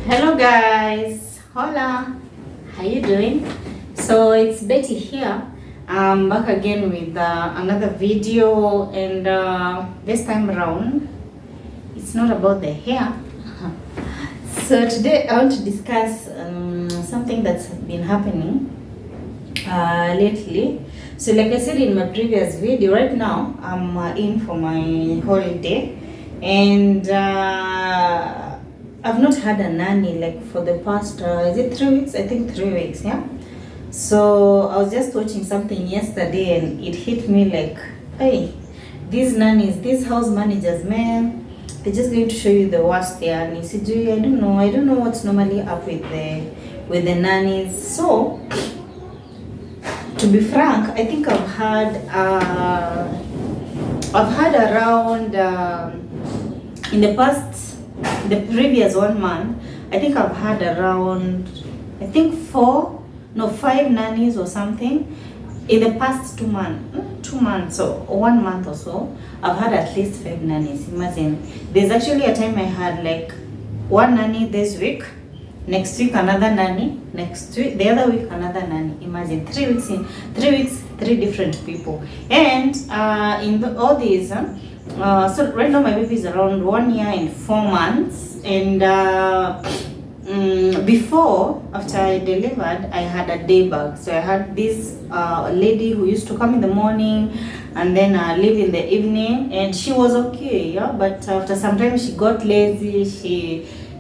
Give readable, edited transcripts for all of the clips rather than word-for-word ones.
Hello guys, hola, how you doing? So it's Betty here. I'm back again with another video, and this time around it's not about the hair. So today I want to discuss something that's been happening lately. So like I said in my previous video, right now I'm in for my holiday, and I've not had a nanny like for the past is it 3 weeks? I think 3 weeks, yeah. So I was just watching something yesterday and it hit me like, hey, these nannies, these house managers, man, they're just going to show you the worst there. And you see, I don't know what's normally up with the nannies. So to be frank, I think I've had around in the previous 1 month, I think I've had around, I think 5 nannies or something. In the past 2 months or 1 month or so, I've had at least 5 nannies. Imagine, there's actually a time I had like 1 nanny this week, next week another nanny, next week, the other week another nanny. Imagine 3 weeks, 3 different people. And in all these, so right now my baby is around 1 year and 4 months, and before, after I delivered, I had a day bug. So I had this lady who used to come in the morning and then leave in the evening, and she was okay, yeah. But after some time, she got lazy.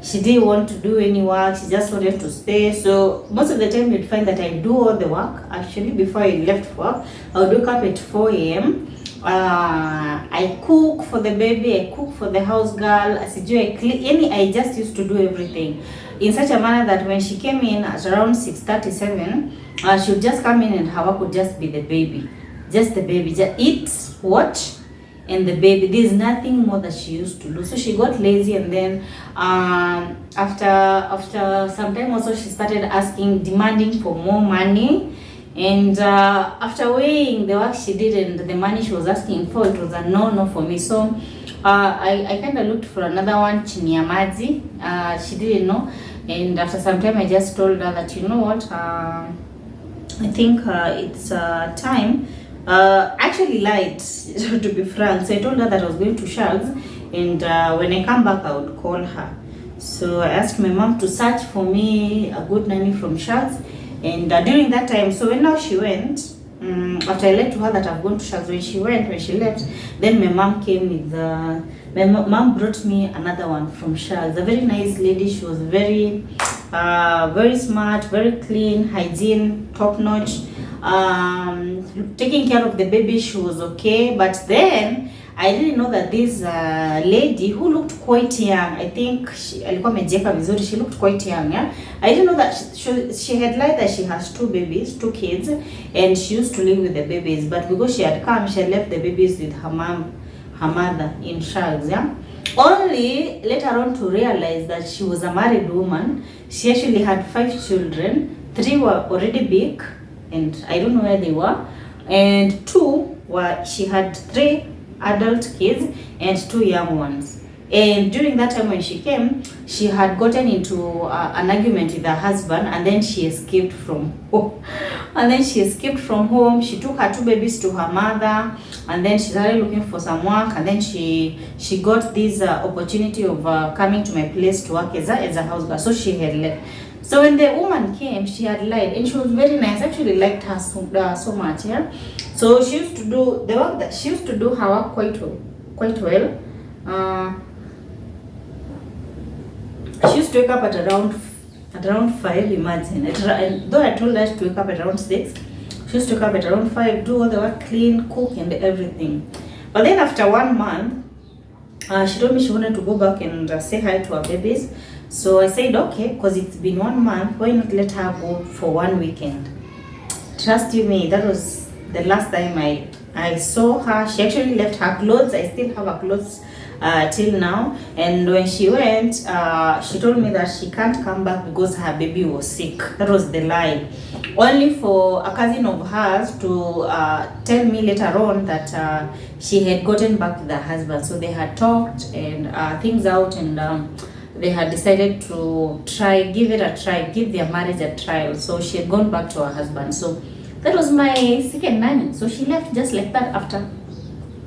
She didn't want to do any work. She just wanted to stay. So most of the time, you'd find that I do all the work. Actually, before I left work, I would wake up at 4 a.m. I cook for the baby, I cook for the house girl, I just used to do everything in such a manner that when she came in at around 6:37, she would just come in and her work would just be the baby. Just the baby, just eat, watch, and the baby. There's nothing more that she used to do. So she got lazy, and then after some time also she started demanding for more money. And after weighing the work she did and the money she was asking for, it was a no for me. So I kind of looked for another one, chini ya maji. She didn't know, and after some time I just told her that, you know what, I think it's time. Actually lied, to be frank. So I told her that I was going to Sharks, and when I come back I would call her. So I asked my mom to search for me a good nanny from Sharks. And during that time, so when now she went, after I let to her that I've gone to Sharks, when she left, then my mom came with my mom brought me another one from Sharks, a very nice lady. She was very smart, very clean, hygiene, top notch, taking care of the baby. She was okay. But then I didn't know that this lady who looked quite young, I think alikuwa amejeka vizuri, she looked quite young, yeah. I didn't know that she had lied that she has 2 kids, and she used to live with the babies. But because she had come, she had left the babies with her mother in Sharks, yeah. Only later on to realize that she was a married woman. She actually had 5 children. 3 were already big, and I don't know where they were, and 2 were, she had 3 adult kids and 2 young ones. And during that time when she came, she had gotten into an argument with her husband, and then she escaped from home. She took her 2 babies to her mother, and then she started looking for some work, and then she got this opportunity of coming to my place to work as a house girl. So she had left. So when the woman came, she had lied, and she was very nice. I actually liked her so much, yeah. So she used to do the work that she used to do her work quite well. She used to wake up at around 5. Imagine, though I told her to wake up at around 6, she used to wake up at around 5, do all the work, clean, cook, and everything. But then after 1 month, she told me she wanted to go back and say hi to her babies. So I said, okay, because it's been 1 month, why not let her go for 1 weekend? Trust you me, that was the last time I saw her. She actually left her clothes. I still have her clothes till now. And when she went, she told me that she can't come back because her baby was sick. That was the lie. Only for a cousin of hers to tell me later on that she had gotten back with her husband. So they had talked and things out, and they had decided to give it a try, give their marriage a trial. So she had gone back to her husband. So that was my second nanny. So she left just like that after,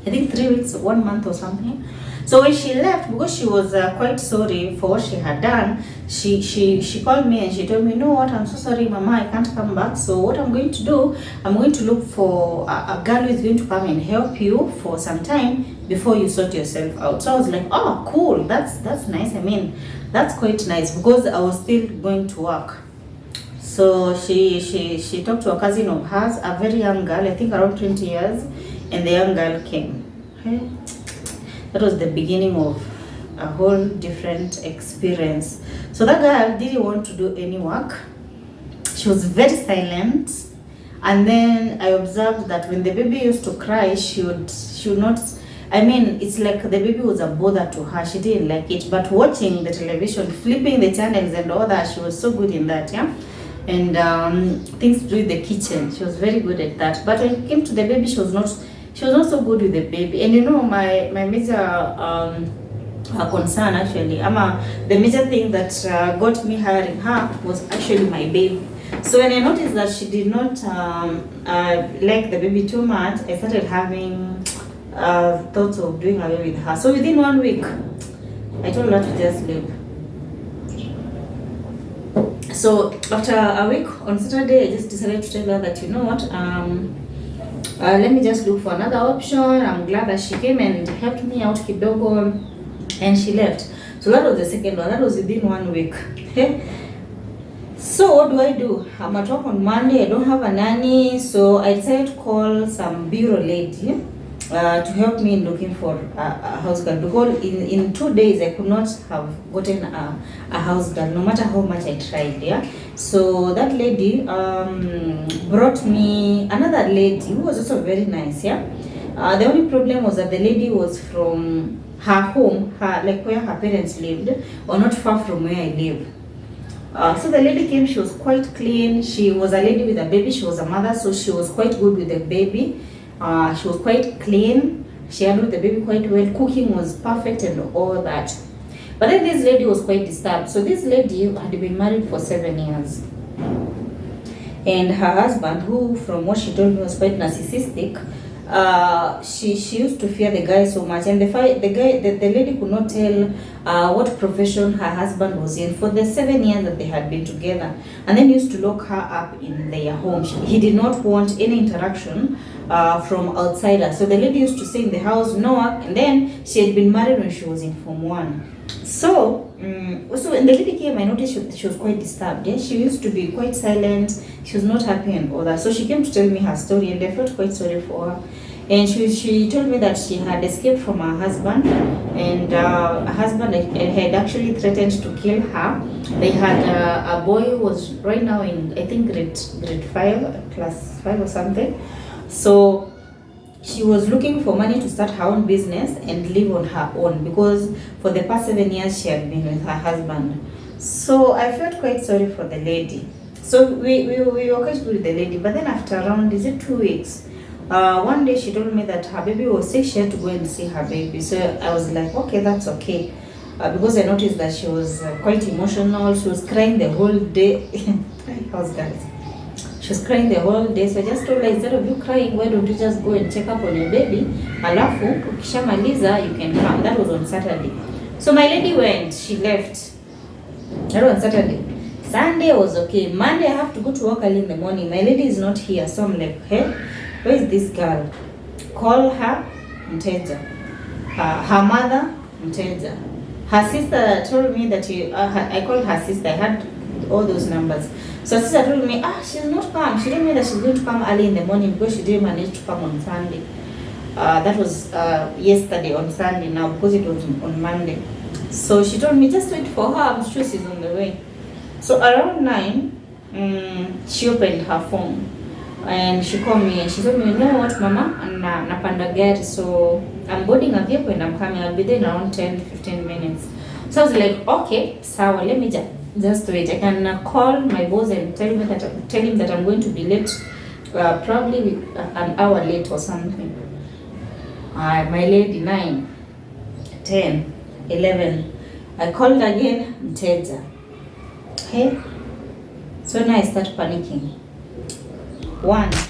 I think 3 weeks, 1 month or something. So when she left, because she was quite sorry for what she had done, she called me and she told me, you know what, I'm so sorry, Mama, I can't come back. So what I'm going to do, I'm going to look for a girl who is going to come and help you for some time before you sort yourself out. So I was like, oh, cool, that's nice. I mean, that's quite nice, because I was still going to work. So she talked to a cousin of hers, a very young girl, I think around 20 years, and the young girl came. Okay. That was the beginning of a whole different experience. So that girl didn't want to do any work. She was very silent. And then I observed that when the baby used to cry, she would not, I mean, it's like the baby was a bother to her. She didn't like it. But watching the television, flipping the channels and all that, she was so good in that, yeah. And things to do with the kitchen, she was very good at that. But when it came to the baby, she was not so good with the baby. And you know, my major concern actually, the major thing that got me hiring her was actually my baby. So when I noticed that she did not like the baby too much, I started having thoughts of doing away with her. So within 1 week, I told her to just leave. So after a week, on Saturday, I just decided to tell her that, you know what, let me just look for another option. I'm glad that she came and helped me out kidogo, and she left. So that was the second one. That was within 1 week. Okay. So what do? I'm at work on Monday. I don't have a nanny, so I decided to call some bureau lady to help me in looking for a house girl, because in 2 days I could not have gotten a house girl, no matter how much I tried. Yeah. So that lady brought me another lady who was also very nice. Yeah. The only problem was that the lady was from her home, like where her parents lived, or not far from where I live. So the lady came. She was quite clean. She was a lady with a baby. She was a mother, so she was quite good with the baby. She was quite clean. She handled the baby quite well. Cooking was perfect and all that. But then this lady was quite disturbed. So this lady had been married for 7 years. And her husband, who from what she told me was quite narcissistic, she used to fear the guy so much. And the lady could not tell what profession her husband was in for the 7 years that they had been together. And then used to lock her up in their home. He did not want any interaction from outsiders. So the lady used to stay in the house, no work, and then she had been married when she was in Form 1. So when the lady came, I noticed she was quite disturbed. Yeah? She used to be quite silent. She was not happy and all that. So she came to tell me her story, and I felt quite sorry for her. And she told me that she had escaped from her husband, and her husband had actually threatened to kill her. They had a boy who was right now in, I think, grade 5, class 5 or something. So she was looking for money to start her own business and live on her own, because for the past 7 years she had been with her husband. So I felt quite sorry for the lady. So we were quite good with the lady. But then after around, 2 weeks, one day she told me that her baby was sick. She had to go and see her baby. So I was like, okay, that's okay. Because I noticed that she was quite emotional. She was crying the whole day. House girls. She was crying the whole day. So I just told her, instead of you crying, why don't you just go and check up on your baby? Alafu, ukishamaliza, you can come. That was on Saturday. So my lady went. She left. That was on Saturday. Sunday was okay. Monday I have to go to work early in the morning. My lady is not here. So I'm like, hey, where is this girl? Call her, mteja. Her mother, mteja. Her sister told me that I called her sister. I had all those numbers. So her sister told me, she's not come. She told me that she's going to come early in the morning because she didn't manage to come on Sunday. That was yesterday on Sunday now, because it was on Monday. So she told me, just wait for her. I'm sure she's on the way. So around 9, she opened her phone and she called me and she told me, you know what, Mama, napanda gari, so I'm boarding a vehicle and I'm coming. I'll be there in around 10-15 minutes. So I was like, okay, sawa, let me just wait. I can call my boss and tell him that I'm going to be late, probably an hour late or something. My lady, 9, 10, 11. I called again, mteja. Okay, so now I start panicking. 1